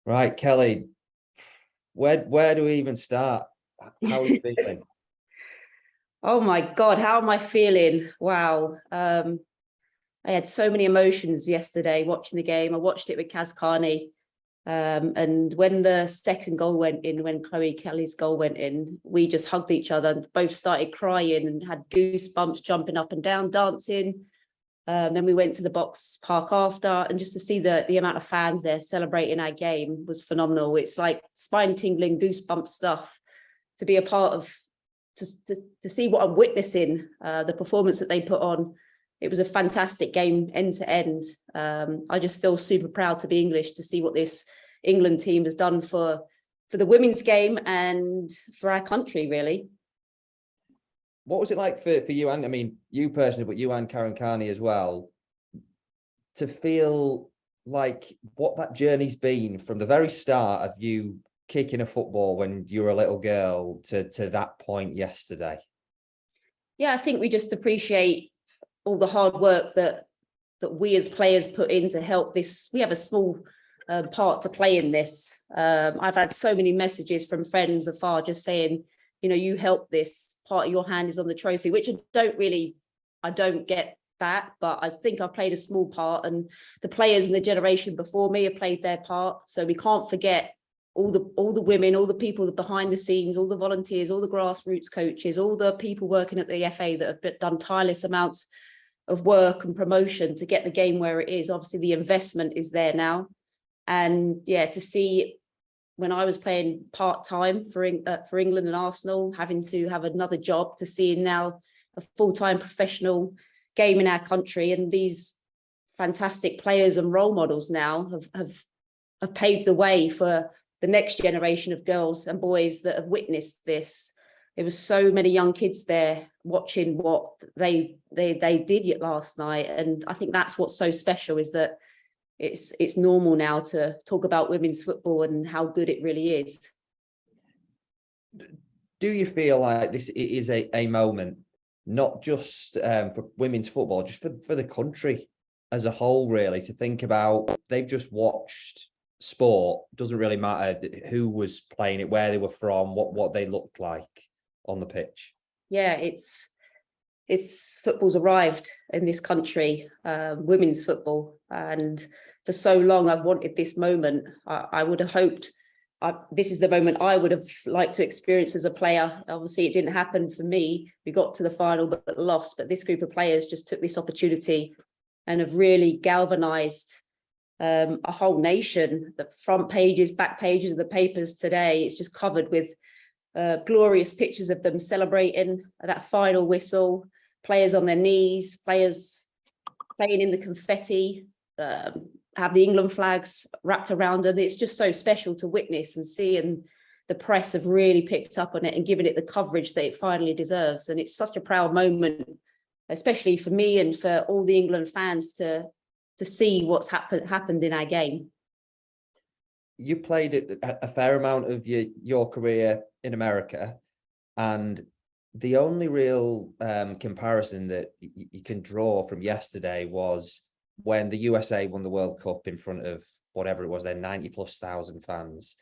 Right, Kelly, where do we even start? How are you feeling? Oh my God, how am I feeling? Wow. I had so many emotions yesterday watching the game. I watched it with Kaz Carney. And when the second goal went in, when Chloe Kelly's goal went in, we just hugged each other and both started crying and had goosebumps, jumping up and down, dancing. Then we went to the box park after, and just to see the amount of fans there celebrating our game was phenomenal. It's like spine tingling, goosebump stuff to be a part of, to see what I'm witnessing, the performance that they put on. It was a fantastic game end to end. I just feel super proud to be English, to see what this England team has done for the women's game and for our country, really. What was it like for you, and I mean you personally, but you and Karen Carney as well, to feel like what that journey's been from the very start of you kicking a football when you were a little girl to that point yesterday? Yeah, I think we just appreciate all the hard work that we as players put in to help this. We have a small part to play in this. I've had so many messages from friends afar just saying, you help this, part of your hand is on the trophy, which I don't get that, but I think I've played a small part, and the players in the generation before me have played their part. So we can't forget all the women, all the people behind the scenes, all the volunteers, all the grassroots coaches, all the people working at the FA that have done tireless amounts of work and promotion to get the game where it is. Obviously, the investment is there now. And yeah, to see when I was playing part-time for England and Arsenal, having to have another job, to seeing now a full-time professional game in our country, and these fantastic players and role models now have paved the way for the next generation of girls and boys that have witnessed this. There was so many young kids there watching what they did last night, and I think that's what's so special, is that it's normal now to talk about women's football and how good it really is. Do you feel like this is a moment, not just for women's football, just for the country as a whole, really, to think about? They've just watched sport, doesn't really matter who was playing it, where they were from, what they looked like on the pitch. Yeah, it's football's arrived in this country, women's football, and for so long I've wanted this moment. I would have hoped this is the moment I would have liked to experience as a player. Obviously, it didn't happen for me. We got to the final but lost. But this group of players just took this opportunity and have really galvanized a whole nation. The front pages, back pages of the papers today, it's just covered with glorious pictures of them celebrating that final whistle, players on their knees, players playing in the confetti, have the England flags wrapped around them. It's just so special to witness and see, and the press have really picked up on it and given it the coverage that it finally deserves. And it's such a proud moment, especially for me and for all the England fans, to see what's happened in our game. You played a fair amount of your career in America, and the only real comparison that you can draw from yesterday was when the USA won the World Cup in front of whatever it was, their 90,000+ fans.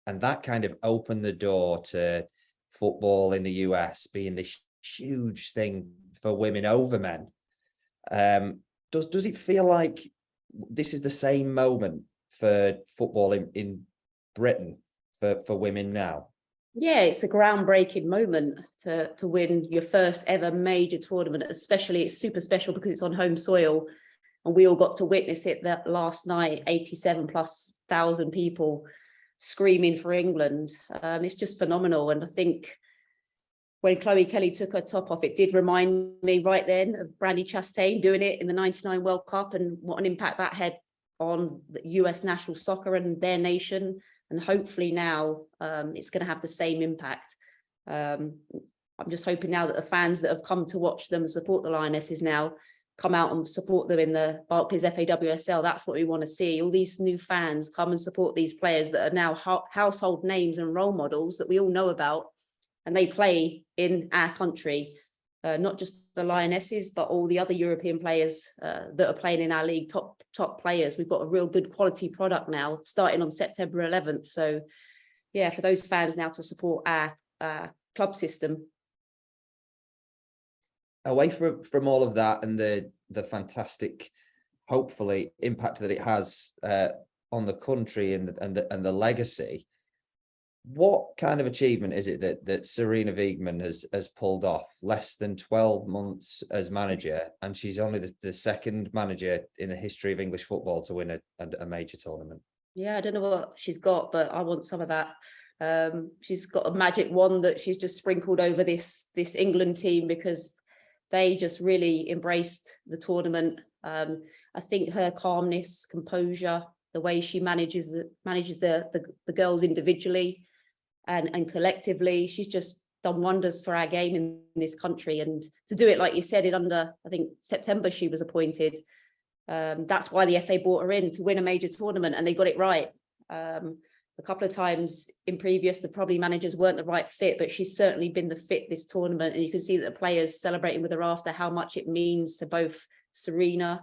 And that kind of opened the door to football in the US being this huge thing for women over men. Does it feel like this is the same moment for football in Britain for women now? Yeah, it's a groundbreaking moment to win your first ever major tournament. Especially, it's super special because it's on home soil, and we all got to witness it that last night. 87,000+ people screaming for England. It's just phenomenal. And I think when Chloe Kelly took her top off, it did remind me right then of Brandi Chastain doing it in the '99 World Cup, and what an impact that had on the US national soccer and their nation. And hopefully now it's going to have the same impact. I'm just hoping now that the fans that have come to watch them support the Lionesses now come out and support them in the Barclays FAWSL. That's what we want to see. All these new fans come and support these players that are now household names and role models that we all know about, and they play in our country. not just the Lionesses, but all the other European players that are playing in our league, top players. We've got a real good quality product now, starting on September 11th. So, yeah, for those fans now to support our club system. Away from all of that and the fantastic, hopefully, impact that it has on the country and the legacy, what kind of achievement is it that Sarina Wiegman has pulled off? Less than 12 months as manager, and she's only the second manager in the history of English football to win a major tournament. Yeah, I don't know what she's got, but I want some of that. She's got a magic wand that she's just sprinkled over this England team, because they just really embraced the tournament. I think her calmness, composure, the way she manages the girls individually and collectively, she's just done wonders for our game in this country. And to do it, like you said, I think September she was appointed. That's why the FA brought her in, to win a major tournament, and they got it right. A couple of times in previous, probably managers weren't the right fit, but she's certainly been the fit this tournament. And you can see that the players celebrating with her after, how much it means to both Sarina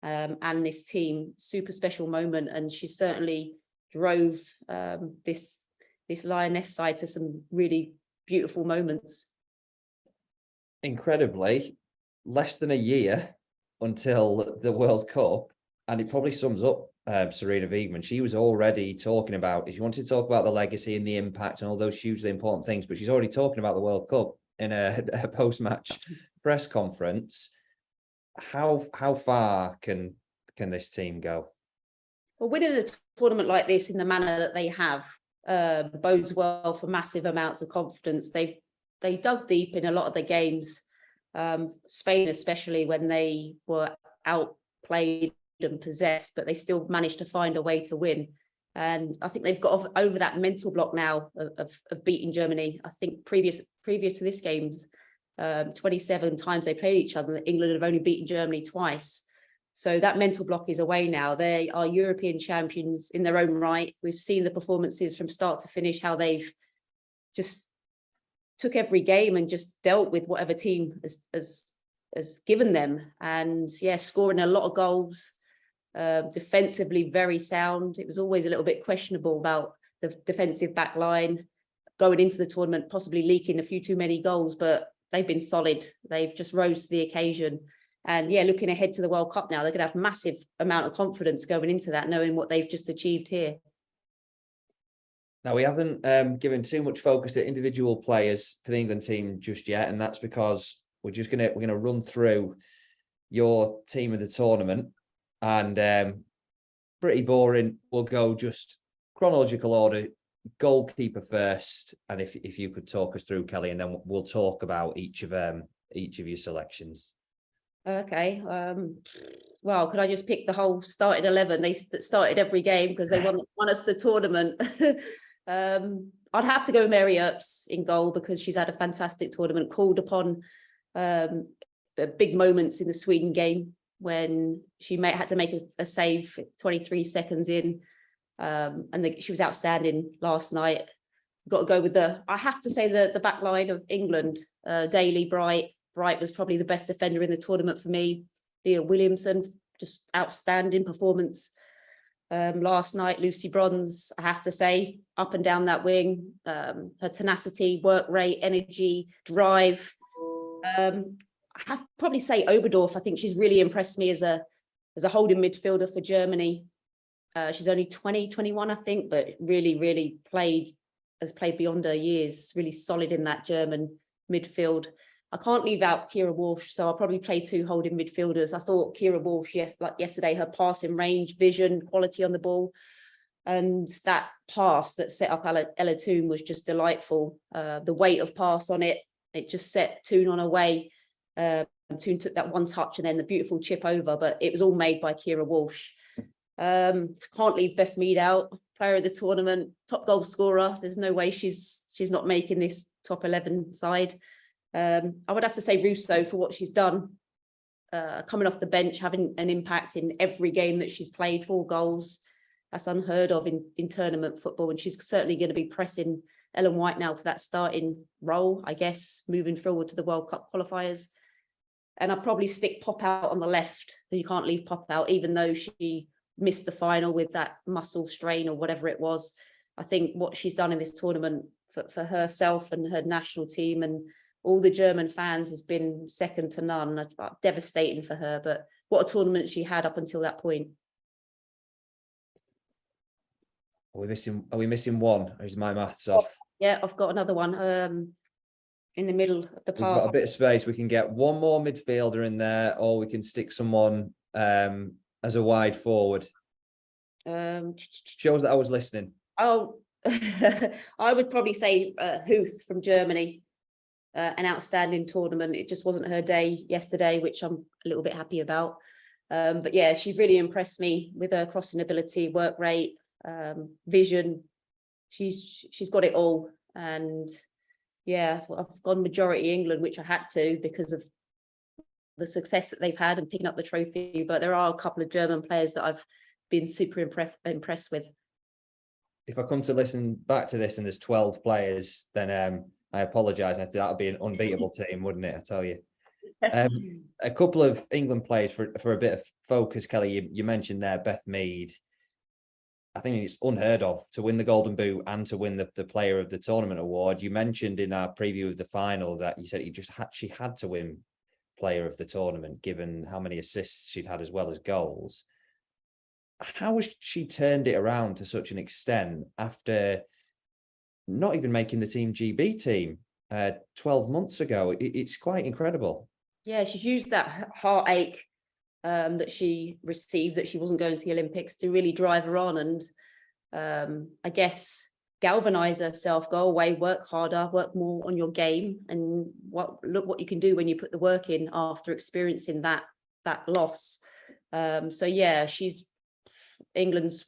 and this team. Super special moment, and she certainly drove this Lioness side to some really beautiful moments. Incredibly, less than a year until the World Cup, and it probably sums up Sarina Wiegman. She was already talking about, if you wanted to talk about the legacy and the impact and all those hugely important things, but she's already talking about the World Cup in a post-match press conference. How far can this team go? Well, winning a tournament like this in the manner that they have bodes well for massive amounts of confidence. They dug deep in a lot of the games, Spain especially, when they were outplayed and possessed, but they still managed to find a way to win. And I think they've got over that mental block now of beating Germany. I think previous to this game's 27 times they played each other, England have only beaten Germany twice. So that mental block is away now. They are European champions in their own right. We've seen the performances from start to finish, how they've just took every game and just dealt with whatever team has given them. And yeah, scoring a lot of goals, defensively very sound. It was always a little bit questionable about the defensive back line going into the tournament, possibly leaking a few too many goals, but they've been solid. They've just rose to the occasion. And yeah, looking ahead to the World Cup now, they're going to have massive amount of confidence going into that, knowing what they've just achieved here. Now, we haven't given too much focus to individual players for the England team just yet, and that's because we're gonna run through your team of the tournament, and pretty boring. We'll go just chronological order. Goalkeeper first, and if you could talk us through, Kelly, and then we'll talk about each of your selections. Okay. Well, could I just pick the whole starting 11? They started every game because they won us the tournament. I'd have to go Mary Earps in goal, because she's had a fantastic tournament, called upon big moments in the Sweden game when she had to make a save 23 seconds in. And she was outstanding last night. Got to go with I have to say the back line of England, Daly, Bright was probably the best defender in the tournament for me. Leah Williamson, just outstanding performance last night. Lucy Bronze, I have to say, up and down that wing, her tenacity, work rate, energy, drive. I have to probably say Oberdorf. I think she's really impressed me as a holding midfielder for Germany. She's only 21, I think, but really has played beyond her years, really solid in that German midfield. I can't leave out Kira Walsh, so I'll probably play two holding midfielders. I thought Kira Walsh, like yesterday, her passing range, vision, quality on the ball, and that pass that set up Ella Toon was just delightful. The weight of pass on it just set Toon on her way. Toon took that one touch and then the beautiful chip over, but it was all made by Kira Walsh. Can't leave Beth Mead out, player of the tournament, top goal scorer. There's no way she's not making this top 11 side. I would have to say Russo for what she's done, coming off the bench, having an impact in every game that she's played, 4 goals. That's unheard of in tournament football, and she's certainly going to be pressing Ellen White now for that starting role, I guess, moving forward to the World Cup qualifiers. And I'd probably stick Pop out on the left. You can't leave Pop out, even though she missed the final with that muscle strain or whatever it was. I think what she's done in this tournament for herself and her national team and all the German fans has been second to none. Devastating for her, but what a tournament she had up until that point. Are we missing one? Or is my maths off? Yeah, I've got another one in the middle of the We've got a park. bit of space. We can get one more midfielder in there, or we can stick someone as a wide forward. Shows that I was listening. Oh, I would probably say Huth from Germany. An outstanding tournament. It just wasn't her day yesterday, which I'm a little bit happy about. But yeah, she really impressed me with her crossing ability, work rate, vision. She's got it all. And yeah, I've gone majority England, which I had to because of the success that they've had and picking up the trophy. But there are a couple of German players that I've been super impressed with. If I come to listen back to this and there's 12 players, then I apologise. That would be an unbeatable team, wouldn't it? I tell you. A couple of England players for a bit of focus, Kelly. You mentioned there Beth Mead. I think it's unheard of to win the Golden Boot and to win the Player of the Tournament award. You mentioned in our preview of the final that you said she had to win Player of the Tournament given how many assists she'd had as well as goals. How has she turned it around to such an extent after not even making the Team GB team 12 months ago? It's quite incredible. Yeah, she's used that heartache that she received, that she wasn't going to the Olympics, to really drive her on and I guess galvanize herself, go away, work harder, work more on your game, and look what you can do when you put the work in after experiencing that loss. So yeah, she's England's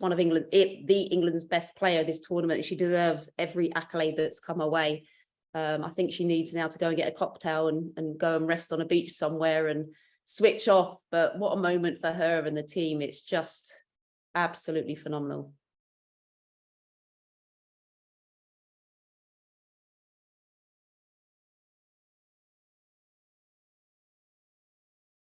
best player this tournament. She deserves every accolade that's come her way. I think she needs now to go and get a cocktail and go and rest on a beach somewhere and switch off. But what a moment for her and the team. It's just absolutely phenomenal.